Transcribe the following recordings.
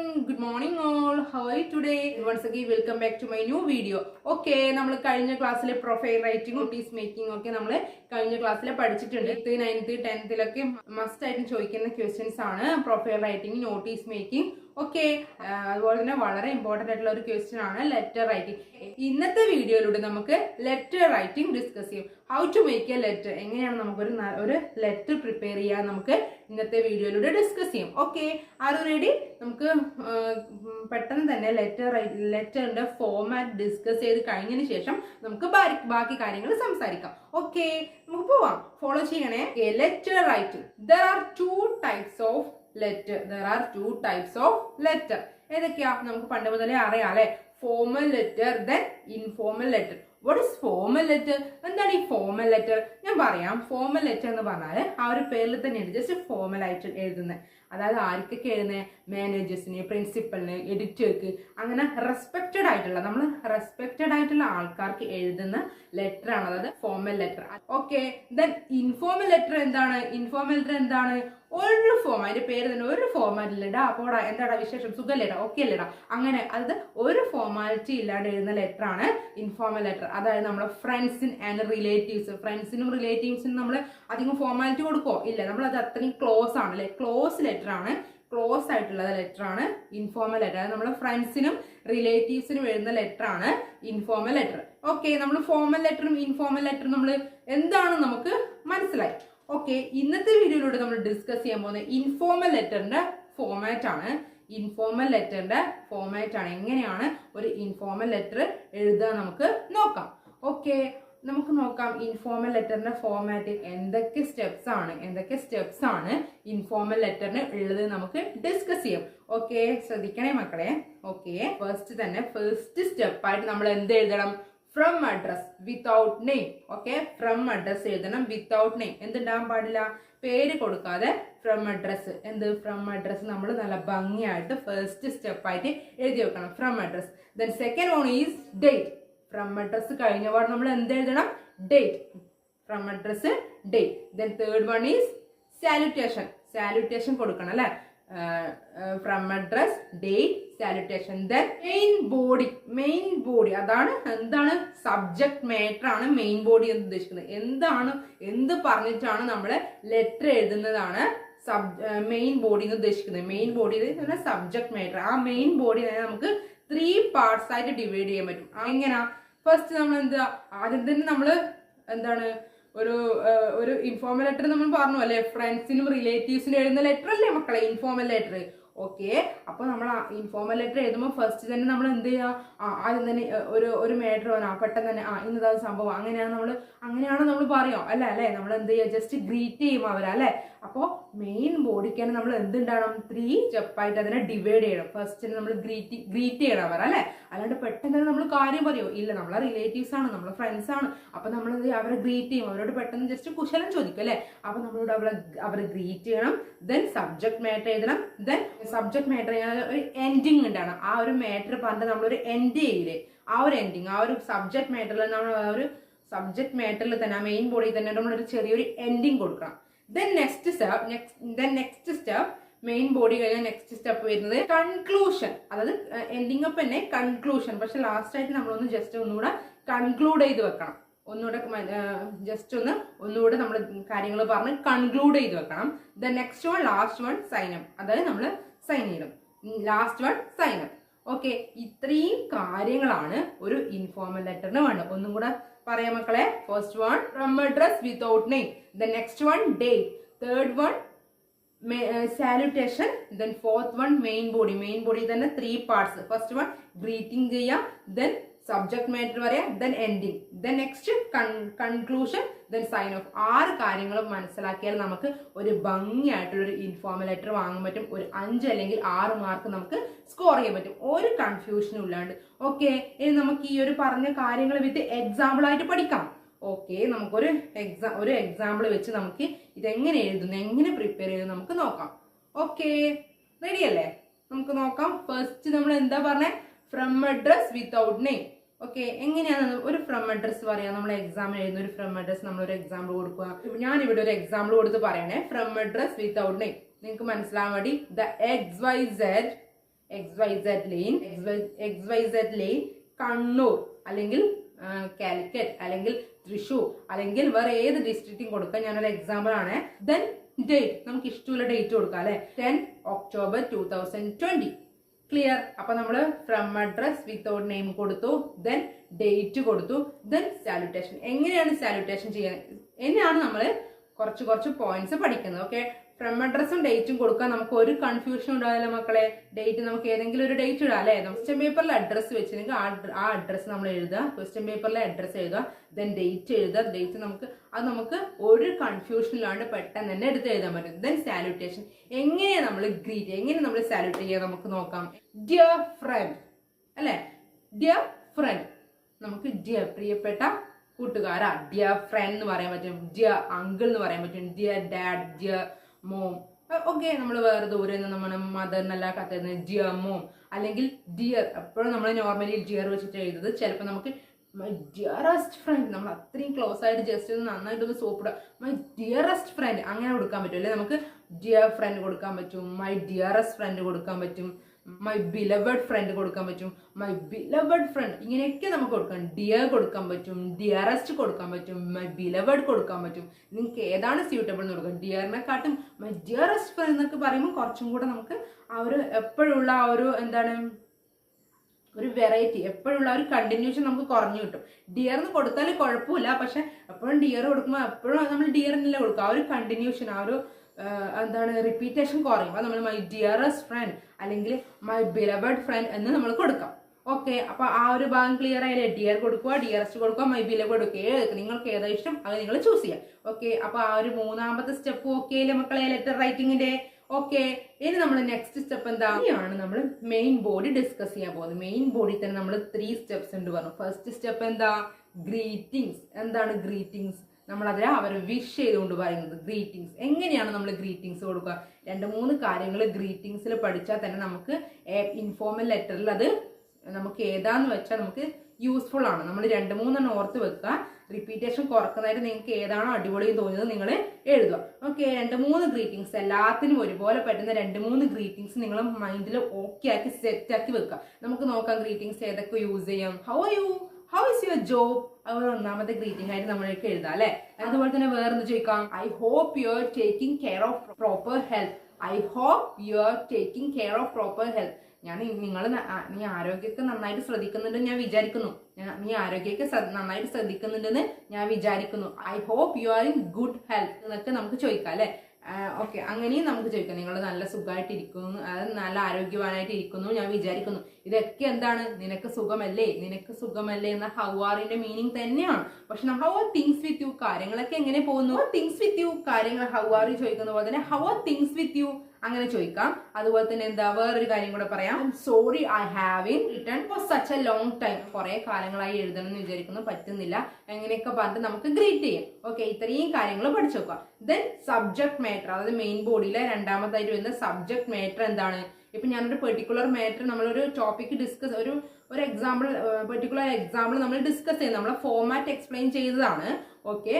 good morning all. How are you today? Once again, welcome back to my new video. Okay, നമ്മൾ കഴിഞ്ഞ ക്ലാസ്സിലെ profile writing notice making ഒക്കെ നമ്മൾ കഴിഞ്ഞ ക്ലാസ്സിൽ പഠിച്ചിട്ടുണ്ട്. 8th 9th 10th മസ്റ്റ് ആയിട്ട് ചോദിക്കുന്ന ക്വസ്റ്റ്യൻസ് ആണ് profile writing notice making. Okay, അതുപോലെ തന്നെ വളരെ ഇമ്പോർട്ടന്റ് ആയിട്ടുള്ള ഒരു ക്വസ്റ്റ്യൻ ആണ് ലെറ്റർ റൈറ്റിംഗ്. ഇന്നത്തെ വീഡിയോയിലൂടെ നമുക്ക് ലെറ്റർ റൈറ്റിംഗ് ഡിസ്കസ് ചെയ്യും. How to make a letter, എങ്ങനെയാണ് നമുക്കൊരു ഒരു ലെറ്റർ പ്രിപ്പയർ ചെയ്യാൻ നമുക്ക് ഇന്നത്തെ വീഡിയോയിലൂടെ ഡിസ്കസ് ചെയ്യും. Okay, are you ready? നമുക്ക് പെട്ടെന്ന് തന്നെ ലെറ്ററിന്റെ ഫോമാറ്റ് ഡിസ്കസ് ചെയ്ത് കഴിഞ്ഞതിന് ശേഷം നമുക്ക് ബാക്കി കാര്യങ്ങൾ സംസാരിക്കാം. ഓക്കെ, നമുക്ക് പോവാം. ഫോളോ ചെയ്യണേ. Letter writing. There are two types of letter. ഏതൊക്കെയാ നമുക്ക് പണ്ട് മുതലേ അറിയാം അല്ലെ? Formal letter, then informal letter. What is formal letter? എന്താണ് ഈ ഫോർമൽ ലെറ്റർ? ഞാൻ പറയാം. ഫോർമൽ ലെറ്റർ എന്ന് പറഞ്ഞാൽ ആ ഒരു പേരിൽ തന്നെയാണ് ജസ്റ്റ് ഫോർമൽ ആയിട്ട് എഴുതുന്നത്. അതായത് ആർക്കൊക്കെ എഴുതുന്നത്? മാനേജേഴ്സിന്, പ്രിൻസിപ്പലിന്, എഡിറ്റർക്ക്, അങ്ങനെ റെസ്പെക്റ്റഡ് ആയിട്ടുള്ള ആൾക്കാർക്ക് എഴുതുന്ന ലെറ്റർ ആണ് അതായത് formal letter. Okay, then informal letter എന്താണ്? ഇൻഫോർമൽ ലെറ്റർ എന്താണ്? ഒരു ഫോം, അതിന്റെ പേര് തന്നെ ഒരു ഫോർമാറ്റിലിടാ. അപ്പോടാ എന്താടാ വിശേഷം, സുഖല്ലേടാ, ഓക്കെ അല്ലേടാ, അങ്ങനെ അത് ഒരു ഫോർമാലിറ്റി ഇല്ലാണ്ട് എഴുതുന്ന ലെറ്റർ ആണ് ഇൻഫോർമൽ ലെറ്റർ. അതായത് നമ്മളെ ഫ്രണ്ട്സിന് ആൻഡ് റിലേറ്റീവ്സ്, ഫ്രണ്ട്സിനും റിലേറ്റീവ്സിനും നമ്മൾ അധികം ഫോർമാലിറ്റി കൊടുക്കോ ഇല്ല, നമ്മൾ അത് അത്രയും ക്ലോസ് ആണ് അല്ലെ, ക്ലോസ് ലെറ്റർ ആണ്, ക്ലോസ് ആയിട്ടുള്ള ലെറ്റർ ആണ് ഇൻഫോർമൽ ലെറ്റർ. അതായത് നമ്മളെ ഫ്രണ്ട്സിനും റിലേറ്റീവ്സിനും എഴുതുന്ന ലെറ്റർ ആണ് ഇൻഫോർമൽ ലെറ്റർ. ഓക്കെ, നമ്മൾ ഫോർമൽ ലെറ്ററും ഇൻഫോർമൽ ലെറ്ററും നമ്മൾ എന്താണ് നമുക്ക് മനസ്സിലായി. ഓക്കെ, ഇന്നത്തെ വീഡിയോയിലൂടെ നമ്മൾ ഡിസ്കസ് ചെയ്യാൻ പോകുന്നത് ഇൻഫോർമൽ ലെറ്ററിന്റെ ഫോമാറ്റ് ആണ്. എങ്ങനെയാണ് ഒരു ഇൻഫോർമൽ ലെറ്റർ എഴുതുക നമുക്ക് നോക്കാം. ഓക്കെ, നമുക്ക് നോക്കാം ഇൻഫോർമൽ ലെറ്ററിന്റെ ഫോമാറ്റ് എന്തൊക്കെ സ്റ്റെപ്സ് ആണ് ഇൻഫോർമൽ ലെറ്ററിന് ഉള്ളത് നമുക്ക് ഡിസ്കസ് ചെയ്യാം. ഓക്കെ, ശ്രദ്ധിക്കണേ മക്കളെ. ഓക്കെ, ഫസ്റ്റ് സ്റ്റെപ്പായിട്ട് നമ്മൾ എന്ത് എഴുതണം? From address without name. Okay, from address എഴുതണം വിത്തൗട്ട് നെയിം. എന്തുണ്ടാകാൻ പാടില്ല? പേര് കൊടുക്കാതെ ഫ്രം അഡ്രസ്. ഫ്രം അഡ്രസ് നമ്മൾ നല്ല ഭംഗിയായിട്ട് ഫസ്റ്റ് സ്റ്റെപ്പായിട്ട് എഴുതി വെക്കണം, from address. Then second one is date. From address കഴിഞ്ഞ പാട് നമ്മൾ എന്ത് എഴുതണം? Date. From address date. Then third one is salutation കൊടുക്കണം അല്ലെ. From address date salutation. Then main body അതാണ് എന്താണ്? സബ്ജക്ട് മാറ്റർ ആണ് മെയിൻ ബോഡി എന്ന് ഉദ്ദേശിക്കുന്നത്. എന്ത് പറഞ്ഞിട്ടാണ് നമ്മള് ലെറ്റർ എഴുതുന്നതാണ് മെയിൻ ബോഡി എന്ന് ഉദ്ദേശിക്കുന്നത്. Main body subject matter. ആ മെയിൻ ബോഡി തന്നെ നമുക്ക് 3 പാർട്സ് ആയിട്ട് ഡിവൈഡ് ചെയ്യാൻ പറ്റും. എങ്ങനെയാ? ഫസ്റ്റ് നമ്മൾ ആദ്യം തന്നെ നമ്മള് എന്താണ് ഒരു ഇൻഫോർമൽ ലെറ്റർ നമ്മൾ പറഞ്ഞു അല്ലെ, ഫ്രണ്ട്സിനും റിലേറ്റീവ്സിനും എഴുതുന്ന ലെറ്റർ അല്ലേ മക്കളെ ഇൻഫോർമൽ ലെറ്റർ. ഓക്കെ, അപ്പൊ നമ്മൾ ഇൻഫോർമൽ ലെറ്റർ എഴുതുമ്പോൾ ഫസ്റ്റ് തന്നെ നമ്മൾ എന്ത് ചെയ്യുക? ആദ്യം തന്നെ ഒരു മാറ്റർ വരാം, പെട്ടെന്ന് തന്നെ ഇന്നതാണ് സംഭവം, അങ്ങനെയാണ് നമ്മൾ പറയാം അല്ലേ. നമ്മൾ എന്ത് ചെയ്യുക? ജസ്റ്റ് ഗ്രീറ്റ് ചെയ്യും അവരല്ലേ. അപ്പോൾ മെയിൻ ബോഡിക്ക് തന്നെ നമ്മൾ എന്തുണ്ടാകണം? 3 സ്റ്റെപ്പായിട്ട് അതിനെ ഡിവൈഡ് ചെയ്യണം. ഫസ്റ്റ് നമ്മൾ ഗ്രീറ്റ് ചെയ്യണം അവർ അല്ലെ. അല്ലാണ്ട് പെട്ടെന്ന് തന്നെ നമ്മൾ കാര്യം പറയുമോ ഇല്ല. നമ്മളെ റിലേറ്റീവ്സ് ആണ്, നമ്മളെ ഫ്രണ്ട്സ് ആണ്. അപ്പൊ നമ്മൾ അവരെ ഗ്രീറ്റ് ചെയ്യും, അവരോട് പെട്ടെന്ന് ജസ്റ്റ് കുശലം ചോദിക്കും അല്ലെ. അപ്പൊ നമ്മളോട് അവരെ ഗ്രീറ്റ് ചെയ്യണം. ദെൻ സബ്ജക്ട് മാറ്റർ എഴുതണം. ദെൻ സബ്ജക്ട് മാറ്റർ ഒരു എൻഡിങ് ഉണ്ടാണ്. ആ ഒരു മാറ്റർ പറഞ്ഞിട്ട് നമ്മളൊരു എൻഡ് ചെയ്യില്ലേ, ആ ഒരു എൻഡിങ്, ആ ഒരു സബ്ജക്ട് മാറ്ററിൽ തന്നെ ആ മെയിൻ ബോഡിയിൽ തന്നെ നമ്മളൊരു ചെറിയൊരു എൻഡിങ് കൊടുക്കണം. Then next step main body കഴിഞ്ഞാൽ നെക്സ്റ്റ് സ്റ്റെപ്പ് വരുന്നത് കൺക്ലൂഷൻ. അതായത് എൻഡിങ് അപ്പ് തന്നെ കൺക്ലൂഷൻ. പക്ഷെ ലാസ്റ്റ് ആയിട്ട് നമ്മളൊന്ന് ജസ്റ്റ് ഒന്നുകൂടെ കൺക്ലൂഡ് ചെയ്ത് വെക്കണം. ഒന്നുകൂടെ നമ്മൾ കാര്യങ്ങൾ പറഞ്ഞ് കൺക്ലൂഡ് ചെയ്ത് വെക്കണം. Then next one, last one sign up. അതായത് നമ്മൾ സൈൻ ചെയ്യണം. Last one sign up. Okay, ഇത്രയും കാര്യങ്ങളാണ് ഒരു ഇൻഫോർമൽ ലെറ്ററിന് വേണ്ടത്. ഒന്നും കൂടെ പറയാം മക്കളെ. First one from address without name. Then next one date. Third one salutation. Then fourth one main body തന്നെ 3 പാർട്സ്. ഫസ്റ്റ് വൺ ഗ്രീറ്റിംഗ് ചെയ്യാം, ദെൻ സബ്ജക്ട് മാറ്റർ പറയാം, then ending, then next conclusion, then sign off. 6 കാര്യങ്ങളും മനസ്സിലാക്കിയാൽ നമുക്ക് ഒരു ഭംഗിയായിട്ടുള്ളൊരു informal letter വാങ്ങാൻ പറ്റും. ഒരു 5 അല്ലെങ്കിൽ 6 മാർക്ക് നമുക്ക് സ്കോർ ചെയ്യാൻ പറ്റും, ഒരു കൺഫ്യൂഷനും ഇല്ലാണ്ട്. ഓക്കെ, ഇനി നമുക്ക് ഈ ഒരു പറഞ്ഞ കാര്യങ്ങൾ വിത്ത് എക്സാമ്പിൾ ആയിട്ട് പഠിക്കാം. ഓക്കെ, നമുക്കൊരു എക്സാമ്പിൾ വെച്ച് നമുക്ക് ഇതെങ്ങനെ എഴുതുന്നു, എങ്ങനെ പ്രിപ്പയർ ചെയ്യുന്നു നമുക്ക് നോക്കാം. ഓക്കെ, റെഡി അല്ലേ? നമുക്ക് നോക്കാം. ഫസ്റ്റ് നമ്മൾ എന്താ പറഞ്ഞേ? From address without name. Okay, എങ്ങനെയാണ് ഒരു ഫ്രം അഡ്രസ് പറയാം? നമ്മൾ എക്സാം എഴുതുന്ന ഒരു ഫ്രം അഡ്രസ് നമ്മൾ ഒരു എക്സാമ്പിൾ കൊടുക്കുക. ഞാനിവിടെ ഒരു എക്സാമ്പിൾ കൊടുത്ത് പറയണേ. ഫ്രം അഡ്രസ് വിത്തൗട്ട് നെയിം നിങ്ങൾക്ക് മനസ്സിലാവാൻ വേണ്ടി. The XYZ XYZ lane Kannur അല്ലെങ്കിൽ കാലിക്കറ്റ് അല്ലെങ്കിൽ തൃശൂർ അല്ലെങ്കിൽ വേറെ ഏത് ഡിസ്ട്രിക്റ്റും കൊടുക്കാം. ഞാനൊരു എക്സാമ്പിൾ ആണ്. ദെൻ ഡേറ്റ്, നമുക്ക് ഇഷ്ടമുള്ള ഡേറ്റ് കൊടുക്കാം അല്ലെ. 10 October 2020. ക്ലിയർ. അപ്പൊ നമ്മൾ ഫ്രം അഡ്രസ് വിത്തൗട്ട് നെയിം കൊടുത്തു, ദെൻ ഡേറ്റ് കൊടുത്തു, ദെൻ സാലുട്ടേഷൻ. എങ്ങനെയാണ് സാലുട്ടേഷൻ ചെയ്യുന്നത് എന്നെയാണ് നമ്മൾ കുറച്ച് പോയിന്റ്സ് പഠിക്കുന്നത്. ഓക്കെ, ഫ്രം അഡ്രസ്സും ഡേറ്റും കൊടുക്കാൻ നമുക്ക് ഒരു കൺഫ്യൂഷൻ ഉണ്ടാവില്ല മക്കളെ. ഡേറ്റ് നമുക്ക് ഏതെങ്കിലും ഒരു ഡേറ്റ് ഇടാം അല്ലെ. ക്വസ്റ്റ്യൻ പേപ്പറിൽ അഡ്രസ്സ് വെച്ചിട്ടുണ്ടെങ്കിൽ ആ അഡ്രസ്സ് നമ്മൾ എഴുതുക, ക്വസ്റ്റ്യൻ പേപ്പറിലെ അഡ്രസ്സ് എഴുതുക, ദെൻ ഡേറ്റ് എഴുതുക. ഡേറ്റ് നമുക്ക് ഒരു കൺഫ്യൂഷൻ ഇല്ലാണ്ട് പെട്ടെന്ന് തന്നെ എടുത്ത് എഴുതാൻ പറ്റും. ദെൻ സാലുട്ടേഷൻ, എങ്ങനെ നമ്മൾ സാല്യൂട്ട് ചെയ്യുക നമുക്ക് നോക്കാം. ഡിയർ ഫ്രണ്ട് അല്ലെ, ഡിയർ ഫ്രണ്ട്. നമുക്ക് ഡിയർ പ്രിയപ്പെട്ട കൂട്ടുകാരാ ഡിയർ ഫ്രണ്ട് എന്ന് പറയാൻ പറ്റും, ഡിയർ അങ്കിൾ എന്ന് പറയാൻ പറ്റും, dear dad, dear mom. Okay, നമ്മൾ വേറെ ദൂരെ നിന്ന് നമ്മുടെ മദറിനല്ല കത്തുന്നത് ഡിയർ മോം അല്ലെങ്കിൽ ഡിയർ. എപ്പോഴും നമ്മൾ നോർമലി ഡിയർ വെച്ചിട്ട് എഴുതുന്നത്. ചിലപ്പോൾ നമുക്ക് മൈ ഡിയറസ്റ്റ് ഫ്രണ്ട്, നമ്മൾ അത്രയും ക്ലോസ് ആയിട്ട് ജസ്റ്റ് ഒന്ന് നന്നായിട്ടൊന്ന് സോപ്പിടുക, മൈ ഡിയറസ്റ്റ് ഫ്രണ്ട് അങ്ങനെ കൊടുക്കാൻ പറ്റും അല്ലെ. നമുക്ക് ഡിയർ ഫ്രണ്ട് കൊടുക്കാൻ പറ്റും, മൈ ഡിയറസ്റ്റ് ഫ്രണ്ട് കൊടുക്കാൻ പറ്റും, മൈ ബിലവഡ് ഫ്രണ്ട് കൊടുക്കാൻ പറ്റും, മൈ ബിലവഡ് ഫ്രണ്ട് ഇങ്ങനെയൊക്കെ നമുക്ക് കൊടുക്കാം. ഡിയർ കൊടുക്കാൻ പറ്റും, ഡിയറസ്റ്റ് കൊടുക്കാൻ പറ്റും, മൈ ബിലവഡ് കൊടുക്കാൻ പറ്റും. നിങ്ങൾക്ക് ഏതാണ് സ്യൂട്ടബിൾ എന്ന് കൊടുക്കാം. ഡിയറിനെക്കാട്ടും മൈ ഡിയറസ്റ്റ് ഫ്രണ്ട് എന്നൊക്കെ പറയുമ്പോൾ കുറച്ചും കൂടെ നമുക്ക് ആ ഒരു എപ്പോഴുള്ള ആ ഒരു എന്താണ് ഒരു വെറൈറ്റി, എപ്പോഴുള്ള ഒരു കണ്ടിന്യൂഷൻ നമുക്ക് കുറഞ്ഞു കിട്ടും. ഡിയർന്ന് കൊടുത്താൽ കുഴപ്പമില്ല, പക്ഷെ എപ്പോഴും ഡിയർ കൊടുക്കുമ്പോൾ എപ്പോഴും നമ്മൾ ഡിയറിനല്ലേ കൊടുക്കുക. ആ ഒരു കണ്ടിന്യൂഷൻ, ആ ഒരു എന്താണ് റിപ്പീറ്റേഷൻ കുറയും. അപ്പോൾ നമ്മൾ മൈ ഡിയറസ്റ്റ് ഫ്രണ്ട് അല്ലെങ്കിൽ മൈ ബിലവഡ് ഫ്രണ്ട് എന്ന് നമ്മൾ കൊടുക്കാം. ഓക്കെ, അപ്പൊ ആ ഒരു ഭാഗം ക്ലിയർ ആയില്ലേ. ഡിയർ കൊടുക്കുക, ഡിയറസ്റ്റ് കൊടുക്കുക, മൈ ബിലവഡ് കൊടുക്കുക. നിങ്ങൾക്ക് ഏതാ ഇഷ്ടം അത് നിങ്ങൾ ചൂസ് ചെയ്യാം. ഓക്കെ, അപ്പൊ ആ ഒരു മൂന്നാമത്തെ സ്റ്റെപ്പ് ഓക്കെ അല്ലേ മക്കളെ, ലെറ്റർ റൈറ്റിംഗിന്റെ. ഓക്കെ, ഇനി നമ്മൾ നെക്സ്റ്റ് സ്റ്റെപ്പ് എന്താ, ഇനിയാണ് നമ്മൾ മെയിൻ ബോഡി ഡിസ്കസ് ചെയ്യാൻ പോകുന്നത്. മെയിൻ ബോഡി തന്നെ നമ്മൾ 3 സ്റ്റെപ്സ് ഉണ്ട് പറഞ്ഞു. ഫസ്റ്റ് സ്റ്റെപ്പ് എന്താ, ഗ്രീറ്റിംഗ്സ്. എന്താണ് ഗ്രീറ്റിംഗ്സ്? നമ്മൾ അതിൽ അവരെ വിഷ് ചെയ്തുകൊണ്ട് പറയുന്നത് ഗ്രീറ്റിംഗ്സ്. എങ്ങനെയാണ് നമ്മൾ ഗ്രീറ്റിംഗ്സ് കൊടുക്കുക? 2-3 കാര്യങ്ങൾ ഗ്രീറ്റിംഗ്സിൽ പഠിച്ചാൽ തന്നെ നമുക്ക് ഇൻഫോർമൽ ലെറ്ററിൽ അത് നമുക്ക് ഏതാന്ന് വെച്ചാൽ നമുക്ക് യൂസ്ഫുൾ ആണ്. നമ്മൾ 2-3 ഓർത്ത് വെക്കുക. റിപ്പീറ്റേഷൻ കുറക്കുന്നതായിട്ട് നിങ്ങൾക്ക് ഏതാണോ അടിപൊളി തോന്നുന്നത് നിങ്ങൾ എഴുതുക. ഓക്കെ, 2-3 ഗ്രീറ്റിംഗ്സ്, എല്ലാത്തിനും ഒരുപോലെ പറ്റുന്ന 2-3 ഗ്രീറ്റിംഗ്സ് നിങ്ങൾ മൈൻഡിൽ ഓക്കെ ആക്കി സെറ്റ് ആക്കി വെക്കുക. നമുക്ക് നോക്കാം ഗ്രീറ്റിംഗ്സ് ഏതൊക്കെ യൂസ് ചെയ്യാം. How are you, how is your job, അവർ ഒന്നാമത്തെ ഗ്രീറ്റിംഗ് ആയിട്ട് നമ്മൾക്ക് എഴുതാം അല്ലെ. അതുപോലെ തന്നെ വേറെന്ത് ചോദിക്കാം, I hope you are taking care of proper health. I hope you are taking care of proper health. നീ ആരോഗ്യമൊക്കെ നന്നായിട്ട് ശ്രദ്ധിക്കുന്നുണ്ടെന്ന് ഞാൻ വിചാരിക്കുന്നു. നീ ആരോഗ്യമൊക്കെ നന്നായിട്ട് ശ്രദ്ധിക്കുന്നുണ്ടെന്ന് ഞാൻ വിചാരിക്കുന്നു. I hope you are in good health എന്നൊക്കെ നമുക്ക് ചോദിക്കാം അല്ലെ. ഓക്കെ, അങ്ങനെയും നമുക്ക് ചോദിക്കാം. നിങ്ങൾ നല്ല സുഖമായിട്ടിരിക്കുന്നു, നല്ല ആരോഗ്യവാനായിട്ട് ഇരിക്കുന്നു ഞാൻ വിചാരിക്കുന്നു. ഇതൊക്കെ എന്താണ്, നിനക്ക് സുഖമല്ലേ എന്ന ഹൗ ആറിന്റെ മീനിങ് തന്നെയാണ്. പക്ഷെ നമ്മൾ how are things with you, കാര്യങ്ങളൊക്കെ എങ്ങനെ പോകുന്നു, തിങ്സ് വിത്ത് യു, കാര്യങ്ങൾ ഹൗ ആർ യു ചോദിക്കുന്ന പോലെ തന്നെ how are things with U അങ്ങനെ ചോദിക്കാം. അതുപോലെ തന്നെ എന്താ വേറൊരു കാര്യം കൂടെ പറയാം, sorry I have written for such A long time. കുറെ കാലങ്ങളായി എഴുതണം എന്ന് വിചാരിക്കുന്നു, പറ്റുന്നില്ല, എങ്ങനെയൊക്കെ പറഞ്ഞിട്ട് നമുക്ക് ഗ്രീറ്റ് ചെയ്യാം. ഓക്കെ, ഇത്രയും കാര്യങ്ങൾ പഠിച്ചു നോക്കാം. ദെൻ സബ്ജക്ട് മാറ്റർ, അതായത് മെയിൻ ബോഡിയിലെ രണ്ടാമതായിട്ട് വരുന്ന സബ്ജക്ട് മാറ്റർ എന്താണ്. ഇപ്പൊ ഞാനൊരു പെർട്ടിക്കുലർ മാറ്റർ, നമ്മളൊരു ടോപ്പിക് ഡിസ്കസ്, ഒരു എക്സാമ്പിൾ, പെർട്ടിക്കുലർ എക്സാമ്പിൾ നമ്മൾ ഡിസ്കസ് ചെയ്യുന്നത്, നമ്മളെ ഫോമാറ്റ് എക്സ്പ്ലെയിൻ ചെയ്തതാണ്. ഓക്കെ,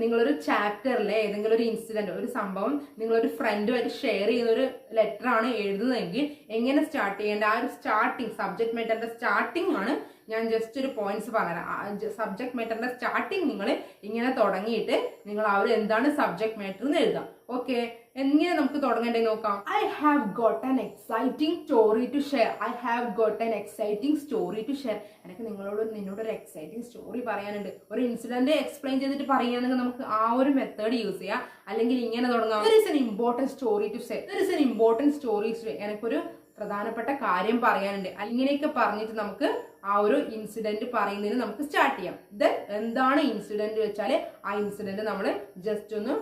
നിങ്ങളൊരു ചാപ്റ്ററിലെ ഏതെങ്കിലും ഒരു ഇൻസിഡന്റ്, ഒരു സംഭവം നിങ്ങളൊരു ഫ്രണ്ടുമായിട്ട് ഷെയർ ചെയ്യുന്ന ഒരു ലെറ്റർ ആണ് എഴുതുന്നതെങ്കിൽ എങ്ങനെ സ്റ്റാർട്ട് ചെയ്യേണ്ട, ആ ഒരു സ്റ്റാർട്ടിങ്, സബ്ജക്ട് മാറ്ററിന്റെ സ്റ്റാർട്ടിങ് ആണ് ഞാൻ ജസ്റ്റ് ഒരു പോയിന്റ്സ് പറഞ്ഞുതരാം. സബ്ജക്ട് മാറ്ററിന്റെ സ്റ്റാർട്ടിങ് നിങ്ങൾ ഇങ്ങനെ തുടങ്ങിയിട്ട് നിങ്ങൾ ആ ഒരു എന്താണ് സബ്ജക്ട് മാറ്റർ എന്ന് എഴുതാം. ഓക്കെ, എങ്ങനെ നമുക്ക് തുടങ്ങേണ്ടത് നോക്കാം. I have got an exciting story to share. I have got an exciting story to share. എനിക്ക് നിന്നോടൊരു എക്സൈറ്റിംഗ് സ്റ്റോറി പറയാനുണ്ട്. ഒരു ഇൻസിഡന്റ് എക്സ്പ്ലെയിൻ ചെയ്തിട്ട് പറയുകയാണെങ്കിൽ നമുക്ക് ആ ഒരു മെത്തേഡ് യൂസ് ചെയ്യാം. അല്ലെങ്കിൽ ഇങ്ങനെ തുടങ്ങാം, there is an important story to say. there is an important story to say. എനിക്കൊരു പ്രധാനപ്പെട്ട കാര്യം പറയാനുണ്ട്. ഇങ്ങനെയൊക്കെ പറഞ്ഞിട്ട് നമുക്ക് ആ ഒരു ഇൻസിഡന്റ് പറയുന്നതിന് നമുക്ക് സ്റ്റാർട്ട് ചെയ്യാം. ദെൻ എന്താണ് ഇൻസിഡന്റ് വെച്ചാൽ ആ ഇൻസിഡന്റ് നമ്മൾ ജസ്റ്റ് ഒന്ന്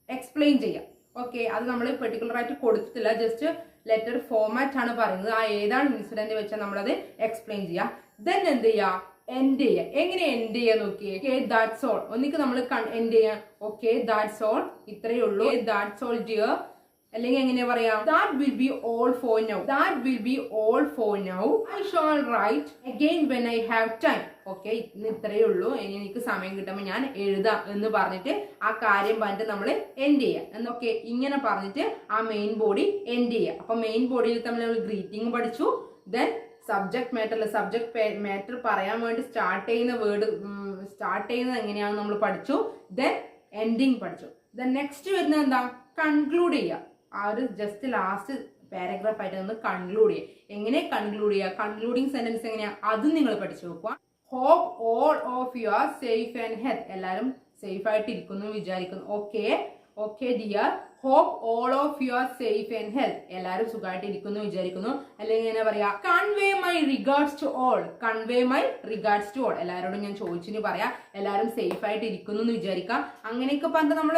എക്സ്പ്ലെയിൻ ചെയ്യാം. ഓക്കെ, അത് നമ്മൾ പെർട്ടിക്കുലർ ആയിട്ട് കൊടുത്തിട്ടില്ല, ജസ്റ്റ് ലെറ്റർ ഫോമാറ്റ് ആണ് പറയുന്നത്. ആ ഏതാണ് ഇൻസിഡന്റ് വെച്ചാൽ നമ്മളത് എക്സ്പ്ലെയിൻ ചെയ്യാം. ദെൻ എന്ത് ചെയ്യാം, എൻഡ് ചെയ്യുക. എങ്ങനെ എൻഡ് ചെയ്യാൻ നോക്കിയേ, ഓക്കെ ദാറ്റ്സ് ഓൾ. ഒന്നിക്ക് നമ്മൾ എൻഡ് ചെയ്യാം. ഓക്കെ ദാറ്റ്സ് ഓൾ, ഇത്രയേ ഉള്ളൂ. ദാറ്റ്സ് ഓൾ ഡിയർ അല്ലെങ്കിൽ എങ്ങനെ പറയാം, that will be all for now, that will be all for now, I shall write again when I have time. Okay, ഇന്ന് ഇത്രയേ ഉള്ളൂ, ഇനി എനിക്ക് സമയം കിട്ടുമ്പോൾ ഞാൻ എഴുതാം എന്ന് പറഞ്ഞിട്ട് ആ കാര്യം പറഞ്ഞിട്ട് നമ്മൾ എൻഡ് ചെയ്യുക എന്നൊക്കെ ഇങ്ങനെ പറഞ്ഞിട്ട് ആ മെയിൻ ബോഡി എൻഡ് ചെയ്യുക. അപ്പൊ മെയിൻ ബോഡിയിൽ തമ്മിൽ നമ്മൾ ഗ്രീറ്റിംഗ് പഠിച്ചു. ദെൻ സബ്ജക്ട് മാറ്റർ പറയാൻ വേണ്ടി സ്റ്റാർട്ട് ചെയ്യുന്നത് എങ്ങനെയാണെന്ന് നമ്മൾ പഠിച്ചു. ദെൻ എൻഡിങ് പഠിച്ചു. ദെൻ നെക്സ്റ്റ് വരുന്നത് എന്താ, കൺക്ലൂഡ് ചെയ്യുക. ആ ഒരു ജസ്റ്റ് ലാസ്റ്റ് പാരഗ്രാഫ് ആയിട്ട് നമ്മൾ കൺക്ലൂഡ് ചെയ്യുക. എങ്ങനെ കൺക്ലൂഡ് ചെയ്യുക, കൺക്ലൂഡിങ് സെന്റൻസ് എങ്ങനെയാ അതും നിങ്ങൾ പഠിച്ചു നോക്കുക. Hope all of you are safe and health. എല്ലാവരും സേഫ് ആയിട്ട് ഇരിക്കുന്നു വിചാരിക്കുന്നു. Okay dear, hope all of you are safe and health. എല്ലാവരും സുഖമായിട്ട് ഇരിക്കുന്നു വിചാരിക്കുന്നു. അല്ലെങ്കിൽ എങ്ങനെ പറയാ, convey my regards to all. Convey my regards to all. എല്ലാവരോടും ഞാൻ ചോദിച്ചിന് പറയാ, എല്ലാവരും സേഫ് ആയിട്ട് ഇരിക്കുന്നു എന്ന് വിചാരിക്കാം. അങ്ങനെയൊക്കെ പറഞ്ഞിട്ട് നമ്മൾ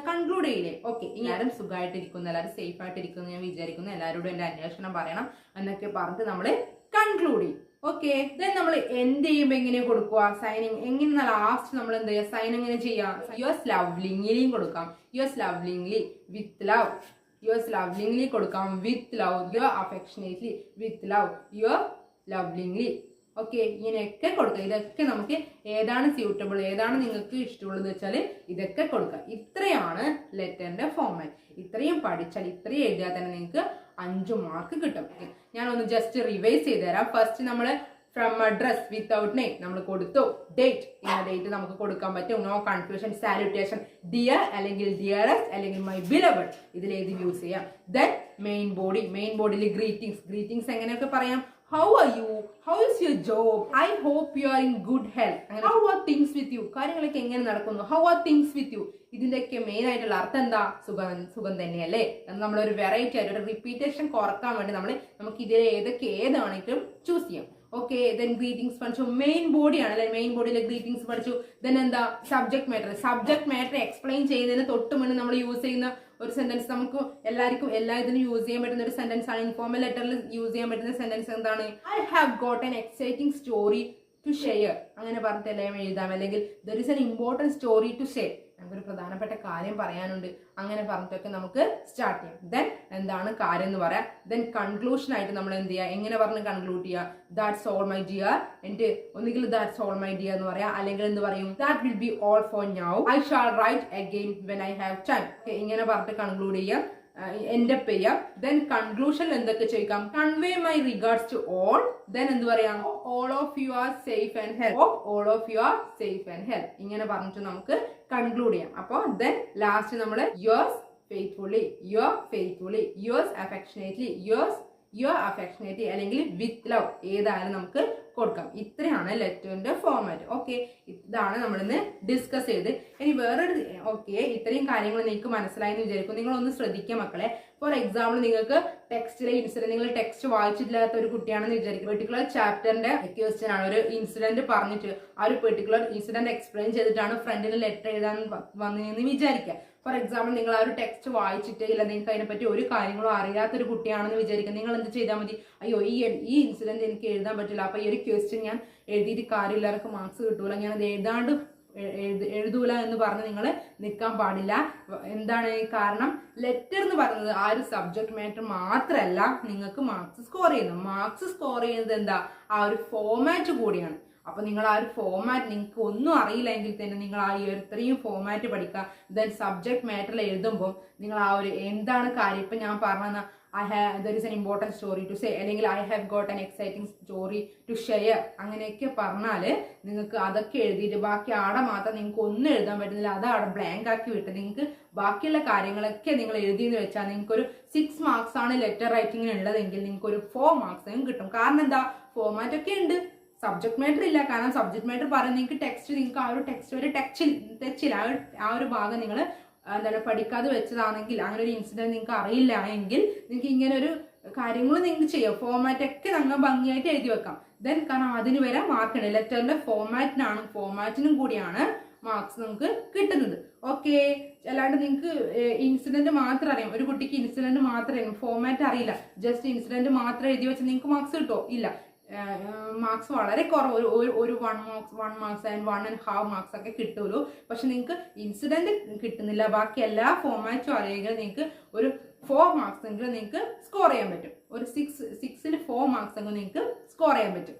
കൺക്ലൂഡ് ചെയ്യില്ലേ. ഓക്കെ, എല്ലാവരും സുഖമായിട്ട് ഇരിക്കുന്നു, എല്ലാവരും സേഫ് ആയിട്ട് ഇരിക്കുന്നു ഞാൻ വിചാരിക്കുന്നു, എല്ലാവരോടും എന്റെ അന്വേഷണം പറയണം എന്നൊക്കെ പറഞ്ഞിട്ട് നമ്മൾ കൺക്ലൂഡ് ചെയ്യും. ഓക്കെ, ദെൻ നമ്മൾ എൻഡ് ചെയ്യുമ്പോൾ എങ്ങനെ കൊടുക്കുക, സൈനിങ് എങ്ങനെ ലാസ്റ്റ് നമ്മൾ എന്ത് ചെയ്യുക, സൈൻ എങ്ങനെ ചെയ്യാം, യുവേഴ്സ് ലവ്ലിംഗ്ലിയും കൊടുക്കാം. Yours lovingly with love, yours lovingly കൊടുക്കാം with love, your affectionately with love, your lovingly. Okay, ഇങ്ങനെയൊക്കെ കൊടുക്കുക. ഇതൊക്കെ നമുക്ക് ഏതാണ് സ്യൂട്ടബിൾ, ഏതാണ് നിങ്ങൾക്ക് ഇഷ്ടമുള്ളത് വെച്ചാൽ ഇതൊക്കെ കൊടുക്കുക. ഇത്രയാണ് ലെറ്ററിന്റെ ഫോർമാറ്റ്. ഇത്രയും പഠിച്ചാൽ, ഇത്രയും എഴുതിയാൽ തന്നെ നിങ്ങൾക്ക് 5 മാർക്ക് കിട്ടും. ഞാനൊന്ന് ജസ്റ്റ് റിവൈസ് ചെയ്ത് തരാം. ഫസ്റ്റ് നമ്മൾ ഫ്രം അഡ്രസ് വിത്തൗട്ട് നെയിം നമ്മൾ കൊടുത്തു. ഡേറ്റ്, ഇന്ന ഡേറ്റ് നമുക്ക് കൊടുക്കാൻ പറ്റും. No confusion. സാലുട്ടേഷൻ ഡിയർ അല്ലെങ്കിൽ ഡിയറസ്റ്റ് അല്ലെങ്കിൽ മൈ ബിലവഡ്, ഇതിലേത് യൂസ് ചെയ്യാം. ദെൻ മെയിൻ ബോഡി, മെയിൻ ബോഡിയിൽ ഗ്രീറ്റിംഗ്സ് എങ്ങനെയൊക്കെ പറയാം. How are you, how is your job, I hope you are in good health. അങ്ങനെ how are things with you, കാര്യങ്ങളൊക്കെ എങ്ങനെ നടക്കുന്നു, how are things with you. ഇതിന്റെയൊക്കെ മെയിൻ ആയിട്ടുള്ള അർത്ഥം എന്താ, സുഖം തന്നെയല്ലേ. നമ്മളൊരു വെറൈറ്റി ആയിട്ട് ഒരു റിപ്പീറ്റേഷൻ കുറക്കാൻ വേണ്ടി നമുക്ക് ഇതിൽ ഏതാണെങ്കിലും ചൂസ് ചെയ്യാം. ഓക്കെ, ദെൻ ഗ്രീറ്റിംഗ്സ് പഠിച്ചു. മെയിൻ ബോഡിയാണ് അല്ലെ, മെയിൻ ബോഡിയിലെ ഗ്രീറ്റിംഗ്സ് പഠിച്ചു. ദെൻ എന്താ, സബ്ജക്ട് മാറ്റർ എക്സ്പ്ലെയിൻ ചെയ്യുന്നതിന് തൊട്ട് മുന്നേ നമ്മൾ യൂസ് ചെയ്യുന്ന ഒരു സെന്റൻസ്, നമുക്ക് എല്ലാ ഇതിനും യൂസ് ചെയ്യാൻ പറ്റുന്ന ഒരു സെന്റൻസ് ആണ്. ഇൻഫോർമൽ ലെറ്ററിൽ യൂസ് ചെയ്യാൻ പറ്റുന്ന സെന്റൻസ് എന്താണ്, I have got an exciting story to share. അങ്ങനെ പറഞ്ഞിട്ട് എല്ലാം എഴുതാം. അല്ലെങ്കിൽ there is an important story to share, നമുക്കൊരു പ്രധാനപ്പെട്ട കാര്യം പറയാനുണ്ട്, അങ്ങനെ പറഞ്ഞിട്ടൊക്കെ നമുക്ക് സ്റ്റാർട്ട് ചെയ്യാം. ദെൻ എന്താണ് കാര്യം എന്ന് പറയാം. ദെൻ കൺക്ലൂഷൻ ആയിട്ട് നമ്മൾ എന്ത് ചെയ്യുക, എങ്ങനെ പറഞ്ഞ് കൺക്ലൂഡ് ചെയ്യുക, ദാറ്റ്സ് ഓൾ മൈ ഡിയർ. എൻ്റെ ഒന്നുകിൽ ദാറ്റ്സ് ഓൾ മൈ ഡിയർ എന്ന് പറയാം, അല്ലെങ്കിൽ എന്ത് പറയും, that will be all for now, I shall write again when I have time. ഇങ്ങനെ പറഞ്ഞിട്ട് കൺക്ലൂഡ് ചെയ്യാം, എൻഡ് അപ്പ് ചെയ്യാം. ദെൻ കൺക്ലൂഷൻ എന്തൊക്കെ ചോദിക്കാം, convey my regards to all. Then എന്ത് പറയാം, all of you are safe and health, all of you are safe and health. ഇങ്ങനെ പറഞ്ഞിട്ട് നമുക്ക് കൺക്ലൂഡ് ചെയ്യാം. അപ്പോൾ ദെൻ ലാസ്റ്റ് നമ്മൾ yours faithfully, yours affectionately, your affectionately അല്ലെങ്കിൽ വിത്ത് ലവ്, ഏതായാലും നമുക്ക് കൊടുക്കാം. ഇത്രയാണ് ലെറ്ററിന്റെ ഫോർമാറ്റ്. ഓക്കെ, ഇതാണ് നമ്മളിന്ന് ഡിസ്കസ് ചെയ്ത്. ഇനി വേറൊരു ഇത്രയും കാര്യങ്ങൾ നിങ്ങൾക്ക് മനസ്സിലായെന്ന് വിചാരിക്കും. നിങ്ങളൊന്ന് ശ്രദ്ധിക്കുക മക്കളെ. ഫോർ എക്സാമ്പിൾ, നിങ്ങൾക്ക് ടെക്സ്റ്റിലെ ഇൻസിഡന്റ്, നിങ്ങൾ ടെക്സ്റ്റ് വായിച്ചിട്ടില്ലാത്ത ഒരു കുട്ടിയാണെന്ന് വിചാരിക്കും. പെർട്ടിക്കുലർ ചാപ്റ്ററിന്റെ ക്വസ്റ്റ്യൻ ആണ്, ഒരു ഇൻസിഡന്റ് പറഞ്ഞിട്ട് ആ ഒരു പെർട്ടിക്കുലർ ഇൻസിഡന്റ് എക്സ്പ്ലെയിൻ ചെയ്തിട്ടാണ് ഫ്രണ്ടിന് ലെറ്റർ എഴുതാൻ വന്നതെന്ന് വിചാരിക്കുക. ഫോർ എക്സാമ്പിൾ, നിങ്ങൾ ആ ഒരു ടെക്സ്റ്റ് വായിച്ചിട്ട് ഇല്ല, നിങ്ങൾക്ക് അതിനെപ്പറ്റി ഒരു കാര്യങ്ങളും അറിയാത്തൊരു കുട്ടിയാണെന്ന് വിചാരിക്കുക. നിങ്ങൾ എന്ത് ചെയ്താൽ മതി, അയ്യോ ഈ ഇൻസിഡന്റ് എനിക്ക് എഴുതാൻ പറ്റില്ല, അപ്പൊ ഈ ഒരു ക്വസ്റ്റ്യൻ ഞാൻ എഴുതിയിട്ട് കാര്യമില്ല, എനിക്ക് മാർക്സ് കിട്ടൂല, ഞാൻ അത് എഴുതൂല എന്ന് പറഞ്ഞ് നിങ്ങൾ നിൽക്കാൻ പാടില്ല. എന്താണ് കാരണം, ലെറ്റർ എന്ന് പറയുന്നത് ആ ഒരു സബ്ജക്ട് മാറ്റർ മാത്രമല്ല നിങ്ങൾക്ക് മാർക്സ് സ്കോർ ചെയ്യുന്നത് എന്താ, ആ ഒരു ഫോർമാറ്റ് കൂടിയാണ്. അപ്പൊ നിങ്ങൾ ആ ഒരു ഫോർമാറ്റ്, നിങ്ങൾക്ക് ഒന്നും അറിയില്ലെങ്കിൽ തന്നെ നിങ്ങൾ ആ ഇത്രയും ഫോർമാറ്റ് പഠിക്കുക. ദെൻ സബ്ജക്ട് മാറ്ററിൽ എഴുതുമ്പോൾ നിങ്ങൾ ആ ഒരു എന്താണ് കാര്യം, ഇപ്പൊ ഞാൻ പറഞ്ഞ there is an important story to say, അല്ലെങ്കിൽ I have got an exciting story to share, അങ്ങനെയൊക്കെ പറഞ്ഞാൽ നിങ്ങൾക്ക് അതൊക്കെ എഴുതിയിട്ട് ബാക്കി ആടെ മാത്രം നിങ്ങൾക്ക് ഒന്നും എഴുതാൻ പറ്റുന്നില്ല, അത് അവിടെ ബ്ലാങ്ക് ആക്കി വിട്ട് നിങ്ങൾക്ക് ബാക്കിയുള്ള കാര്യങ്ങളൊക്കെ നിങ്ങൾ എഴുതിയെന്ന് വെച്ചാൽ നിങ്ങൾക്കൊരു 6 മാർക്സ് ആണ് ലെറ്റർ റൈറ്റിങ്ങിന് ഉള്ളതെങ്കിൽ നിങ്ങൾക്ക് ഒരു 4 മാർക്സ് കിട്ടും. കാരണം എന്താ, ഫോർമാറ്റ് ഒക്കെ ഉണ്ട്, സബ്ജക്ട് മാറ്റർ ഇല്ല. കാരണം സബ്ജക്ട് മാറ്റർ പറയുന്നത് നിങ്ങൾക്ക് ടെക്സ്റ്റ്, നിങ്ങൾക്ക് ആ ഒരു ടെക്സ്റ്റ് ഒരു ടച്ചില്ല, ആ ഒരു ഭാഗം നിങ്ങൾ എന്താണ് പഠിക്കാതെ വെച്ചതാണെങ്കിൽ, അങ്ങനെ ഒരു ഇൻസിഡന്റ് നിങ്ങൾക്ക് അറിയില്ല എങ്കിൽ നിങ്ങൾക്ക് ഇങ്ങനെ ഒരു കാര്യങ്ങൾ നിങ്ങൾക്ക് ചെയ്യാം. ഫോർമാറ്റ് ഒക്കെ നിങ്ങൾ ഭംഗിയായിട്ട് എഴുതി വെക്കാം. ദെൻ കാരണം അതിന് വരെ മാർക്ക് ഉണ്ട്. ലെറ്ററിന്റെ ഫോർമാറ്റിനും കൂടിയാണ് മാർക്സ് നമുക്ക് കിട്ടുന്നത്. ഓക്കെ, അല്ലാണ്ട് നിങ്ങൾക്ക് ഇൻസിഡന്റ് മാത്രം അറിയാം, ഒരു കുട്ടിക്ക് ഇൻസിഡന്റ് മാത്രം അറിയാം, ഫോർമാറ്റ് അറിയില്ല, ജസ്റ്റ് ഇൻസിഡന്റ് മാത്രം എഴുതി വെച്ചാൽ നിങ്ങൾക്ക് മാർക്സ് കിട്ടുമോ? ഇല്ല, മാർക്സ് വളരെ കുറവ്, ഒരു 1 മാർക്സ് ആൻഡ് 1.5 മാർക്സ് ഒക്കെ കിട്ടുമല്ലോ. പക്ഷെ നിങ്ങൾക്ക് ഇൻസിഡന്റ് കിട്ടുന്നില്ല, ബാക്കി എല്ലാ ഫോർമാറ്റും അറിയെങ്കിൽ നിങ്ങൾക്ക് ഒരു 4 മാർക്സ് എങ്കിലും നിങ്ങൾക്ക് സ്കോർ ചെയ്യാൻ പറ്റും. ഒരു 6ൽ 4 മാർക്സ് എങ്കിലും നിങ്ങൾക്ക് സ്കോർ ചെയ്യാൻ പറ്റും.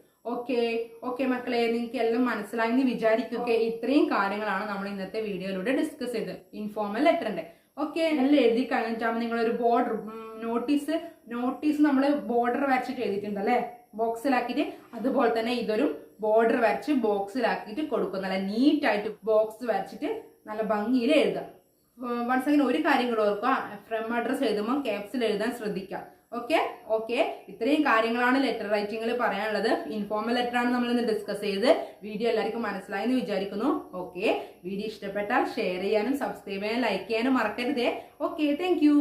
ഓക്കെ മക്കളെ, നിങ്ങൾക്ക് എല്ലാം മനസ്സിലായെന്ന് വിചാരിക്കുക. ഇത്രയും കാര്യങ്ങളാണ് നമ്മൾ ഇന്നത്തെ വീഡിയോയിലൂടെ ഡിസ്കസ് ചെയ്തത് ഇൻഫോർമൽ ലെറ്ററിന്റെ. എല്ലാം എഴുതി കഴിഞ്ഞിട്ടാകുമ്പോൾ നിങ്ങളൊരു ബോർഡർ നോട്ടീസ് നമ്മൾ ബോർഡർ വരച്ചിട്ട് എഴുതിയിട്ടുണ്ട് അല്ലേ, ബോക്സിലാക്കിയിട്ട്. അതുപോലെ തന്നെ ഇതൊരു ബോർഡർ വരച്ച് ബോക്സിലാക്കിയിട്ട് കൊടുക്കും. നല്ല നീറ്റായിട്ട് ബോക്സ് വരച്ചിട്ട് നല്ല ഭംഗിയിൽ എഴുതാം. വൺസ് അഗൈൻ ഒരു കാര്യം കൂടെ ഓർക്കുക, ഫ്രം അഡ്രസ് എഴുതുമ്പോൾ ക്യാപ്സിൽ എഴുതാൻ ശ്രദ്ധിക്കാം. ഓക്കെ ഇത്രയും കാര്യങ്ങളാണ് ലെറ്റർ റൈറ്റിംഗിൽ പറയാനുള്ളത്. ഇൻഫോർമൽ ലെറ്റർ ആണ് നമ്മൾ ഇന്ന് ഡിസ്കസ് ചെയ്ത്. വീഡിയോ എല്ലാവർക്കും മനസ്സിലായെന്ന് വിചാരിക്കുന്നു. വീഡിയോ ഇഷ്ടപ്പെട്ടാൽ ഷെയർ ചെയ്യാനും സബ്സ്ക്രൈബ് ചെയ്യാനും ലൈക്ക് ചെയ്യാനും മറക്കരുതേ. Thank you.